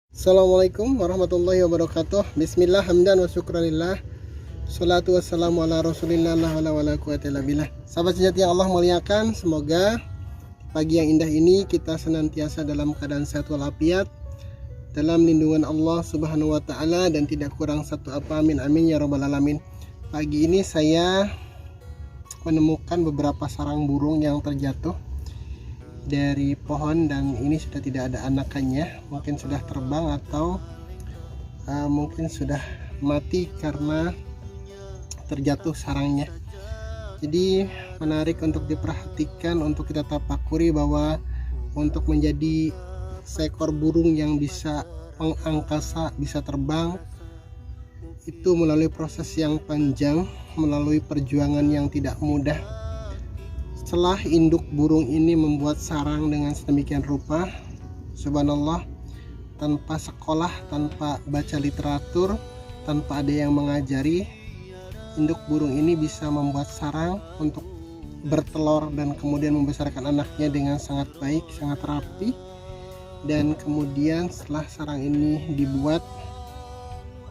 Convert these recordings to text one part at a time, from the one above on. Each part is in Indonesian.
Assalamualaikum warahmatullahi wabarakatuh. Bismillah, hamdan wa syukranillah. Salatu wassalamu ala rasulillah, la hawla wa la quwwata illa billah. Sahabat sejati yang Allah muliakan, semoga pagi yang indah ini kita senantiasa dalam keadaan sehat walafiat, dalam lindungan Allah subhanahu wa ta'ala, dan tidak kurang satu apa, amin amin ya rabbal alamin. Pagi ini saya menemukan beberapa sarang burung yang terjatuh dari pohon, dan ini sudah tidak ada anakannya, mungkin sudah terbang atau mungkin sudah mati karena terjatuh sarangnya. Jadi menarik untuk diperhatikan, untuk kita tapakuri bahwa untuk menjadi seekor burung yang bisa mengangkasa, bisa terbang, itu melalui proses yang panjang, melalui perjuangan yang tidak mudah. Setelah induk burung ini membuat sarang dengan sedemikian rupa, subhanallah, tanpa sekolah, tanpa baca literatur, tanpa ada yang mengajari, induk burung ini bisa membuat sarang untuk bertelur dan kemudian membesarkan anaknya dengan sangat baik, sangat rapi. Dan kemudian setelah sarang ini dibuat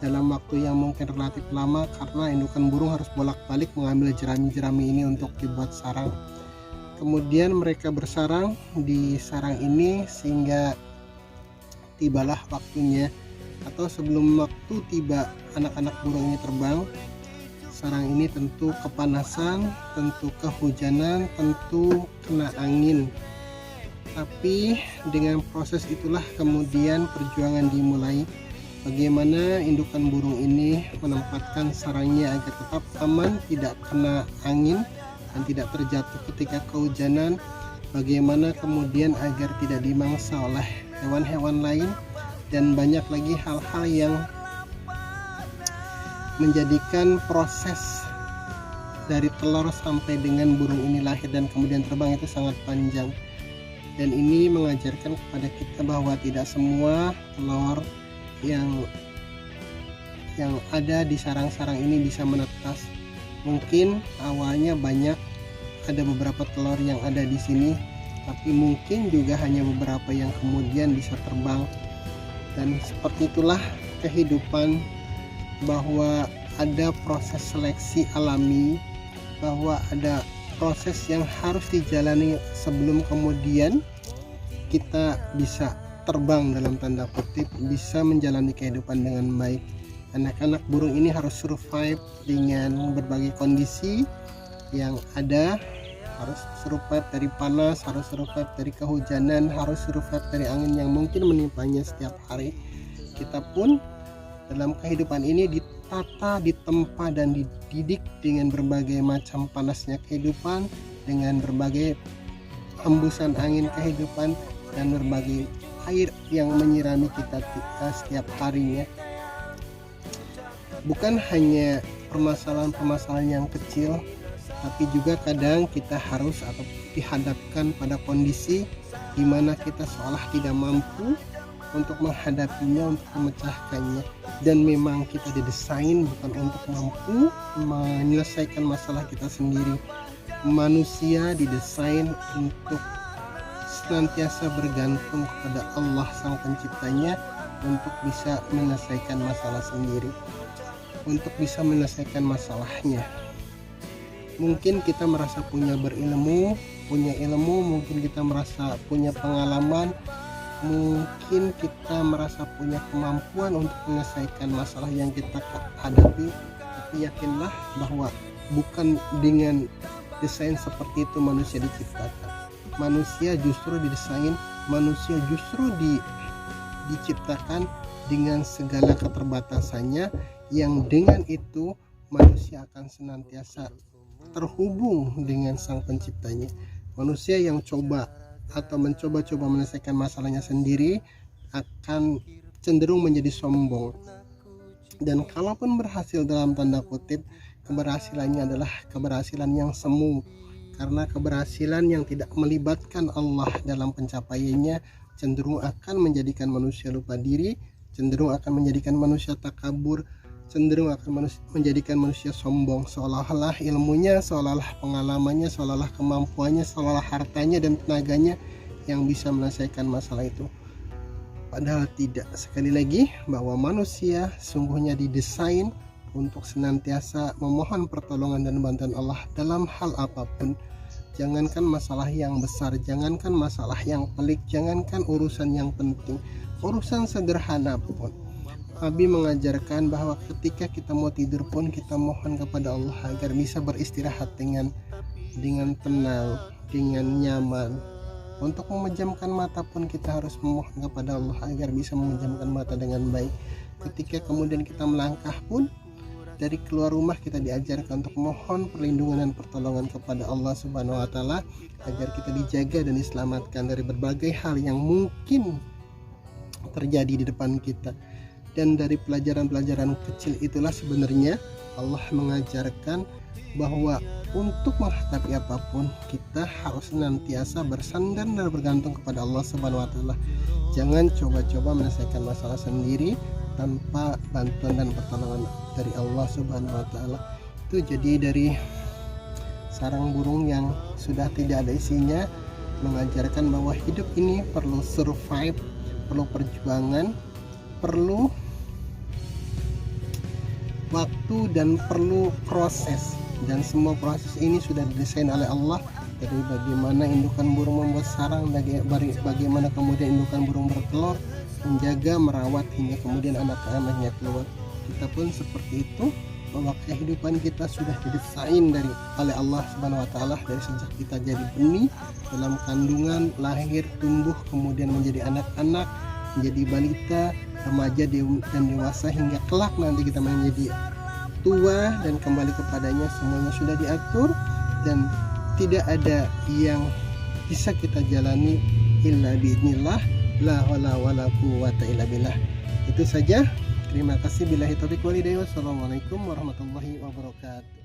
dalam waktu yang mungkin relatif lama, karena indukan burung harus bolak-balik mengambil jerami-jerami ini untuk dibuat sarang. Kemudian mereka bersarang di sarang ini sehingga tibalah waktunya, atau sebelum waktu tiba anak-anak burung ini terbang. Sarang ini tentu kepanasan, tentu kehujanan, tentu kena angin. Tapi dengan proses itulah kemudian perjuangan dimulai. Bagaimana indukan burung ini menempatkan sarangnya agar tetap aman, tidak kena angin dan tidak terjatuh ketika kehujanan. Bagaimana kemudian agar tidak dimangsa oleh hewan-hewan lain, dan banyak lagi hal-hal yang menjadikan proses dari telur sampai dengan burung ini lahir dan kemudian terbang itu sangat panjang. Dan ini mengajarkan kepada kita bahwa tidak semua telur yang ada di sarang-sarang ini bisa menetas. Mungkin awalnya banyak, ada beberapa telur yang ada di sini, tapi mungkin juga hanya beberapa yang kemudian bisa terbang. Dan seperti itulah kehidupan, bahwa ada proses seleksi alami, bahwa ada proses yang harus dijalani sebelum kemudian kita bisa terbang dalam tanda kutip, bisa menjalani kehidupan dengan baik. Anak-anak burung ini harus survive dengan berbagai kondisi yang ada, harus survive dari panas, harus survive dari kehujanan, harus survive dari angin yang mungkin menimpanya setiap hari. Kita pun dalam kehidupan ini ditata, ditempa, dan dididik dengan berbagai macam panasnya kehidupan, dengan berbagai hembusan angin kehidupan, dan berbagai air yang menyirami kita setiap harinya. Bukan hanya permasalahan-permasalahan yang kecil, tapi juga kadang kita harus atau dihadapkan pada kondisi di mana kita seolah tidak mampu untuk menghadapinya, untuk memecahkannya. Dan memang kita didesain bukan untuk mampu menyelesaikan masalah kita sendiri. Manusia didesain untuk senantiasa bergantung kepada Allah sang penciptanya, untuk bisa menyelesaikan masalah sendiri, untuk bisa menyelesaikan masalahnya. Mungkin kita merasa punya ilmu, mungkin kita merasa punya pengalaman, mungkin kita merasa punya kemampuan untuk menyelesaikan masalah yang kita hadapi. Tapi yakinlah bahwa bukan dengan desain seperti itu manusia diciptakan. Manusia justru didesain, manusia justru diciptakan dengan segala keterbatasannya, yang dengan itu manusia akan senantiasa terhubung dengan sang penciptanya. Manusia yang mencoba-coba menyelesaikan masalahnya sendiri akan cenderung menjadi sombong. Dan kalaupun berhasil dalam tanda kutip, keberhasilannya adalah keberhasilan yang semu, karena keberhasilan yang tidak melibatkan Allah dalam pencapaiannya cenderung akan menjadikan manusia lupa diri, cenderung akan menjadikan manusia takabur, cenderung akan menjadikan manusia sombong, seolah-olah ilmunya, seolah-olah pengalamannya, seolah-olah kemampuannya, seolah-olah hartanya dan tenaganya yang bisa menyelesaikan masalah itu. Padahal tidak. Sekali lagi, bahwa manusia sungguhnya didesain untuk senantiasa memohon pertolongan dan bantuan Allah dalam hal apapun. Jangankan masalah yang besar, jangankan masalah yang pelik, jangankan urusan yang penting, urusan sederhana pun. Nabi mengajarkan bahwa ketika kita mau tidur pun kita mohon kepada Allah agar bisa beristirahat dengan tenang, dengan nyaman. Untuk memejamkan mata pun kita harus memohon kepada Allah agar bisa memejamkan mata dengan baik. Ketika kemudian kita melangkah pun, dari keluar rumah kita diajarkan untuk mohon perlindungan dan pertolongan kepada Allah Subhanahu wa taala agar kita dijaga dan diselamatkan dari berbagai hal yang mungkin terjadi di depan kita. Dan dari pelajaran-pelajaran kecil itulah sebenarnya Allah mengajarkan bahwa untuk menghadapi apapun kita harus senantiasa bersandar dan bergantung kepada Allah Subhanahu wa taala. Jangan coba-coba menyelesaikan masalah sendiri tanpa bantuan dan pertolongan dari Allah Subhanahu wa taala. Itu jadi dari sarang burung yang sudah tidak ada isinya mengajarkan bahwa hidup ini perlu survive, perlu perjuangan, perlu waktu dan perlu proses. Dan semua proses ini sudah didesain oleh Allah, dari bagaimana indukan burung membuat sarang, bagaimana kemudian indukan burung bertelur, menjaga, merawat hingga kemudian anak-anaknya keluar. Kita pun seperti itu, bahwa kehidupan kita sudah didesain oleh Allah Subhanahu wa taala dari sejak kita jadi benih dalam kandungan, lahir, tumbuh, kemudian menjadi anak-anak, menjadi balita, remaja dan dewasa hingga kelak nanti kita menjadi tua dan kembali kepadanya. Semuanya sudah diatur dan tidak ada yang bisa kita jalani illa biidznillah, la haula wala quwwata illa billah. Itu saja. Terima kasih. Billahi taufiq wal hidayah. Wassalamualaikum warahmatullahi wabarakatuh.